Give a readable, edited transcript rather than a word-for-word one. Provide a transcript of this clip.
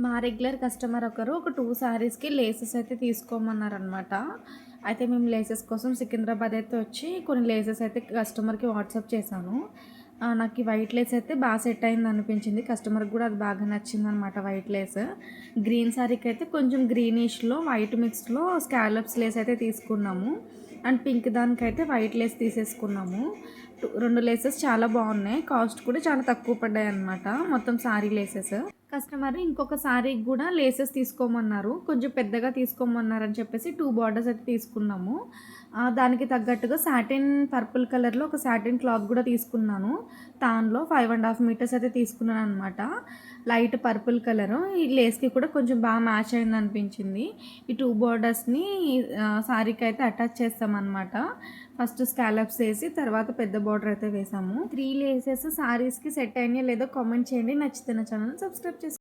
మా regular customer ఒకరు ఒక 2 శారీస్‌కి లేసెస్ అయితే తీసుకోమన్నారనమాట. అయితే మేము లేసెస్ కోసం సికింద్రాబాద్ అయితే వచ్చి కొన్ని లేసెస్ అయితే కస్టమర్‌కి వాట్సాప్ చేశాను. నాకు ఈ వైట్ లేస్ అయితే సెట్ అయిందనిపించింది. కస్టమర్‌కి కూడా అది బాగా నచ్చిందనమాట వైట్ లేస్. గ్రీన్ శారీకైతే కొంచెం గ్రీనిష్‌లో వైట్ మిక్స్‌లో స్కాలప్స్ లేస్ అయితే తీసుకున్నాము. అండ్ పింక్ దానికైతే వైట్ లేస్ తీసేసుకున్నాము. 2 లేసెస్ చాలా బాగున్నాయి. కాస్ట్ కూడా చాలా తక్కువ పడ్డాయన్నమాట. మొత్తం శారీ లేసెస్. కస్టమర్ ఇంకొక శారీకి గూడా లేసెస్ తీసుకోమన్నారు. కొంచెం పెద్దగా తీసుకోమన్నారని చెప్పేసి 2 బార్డర్స్ అయితే తీసుకున్నాము. దానికి తగ్గట్టుగా సాటిన్ పర్పుల్ కలర్‌లో ఒక సాటిన్ క్లాత్ గూడా తీసుకున్నాను. తాన్‌లో 5 ½ మీటర్స్ అయితే తీసుకున్నాననమాట. Light purple colour. ఈ లేస్‌కి కూడా కొంచెం మ్యాచ్ అయిందనిపించింది. ఈ 2 బార్డర్స్‌ని శారీకైతే అటాచ్ చేస్తామనమాట. ఫస్ట్ స్కాలప్స్ ఏసి తర్వాత పెద్ద బార్డర్ అయితే వేసాము. 3 లేసెస్ శారీస్‌కి సెట్ అయినాయో లేదో కామెంట్ చేయండి. నచ్చితే నా ఛానెల్‌ని సబ్స్క్రైబ్ చేసుకోండి.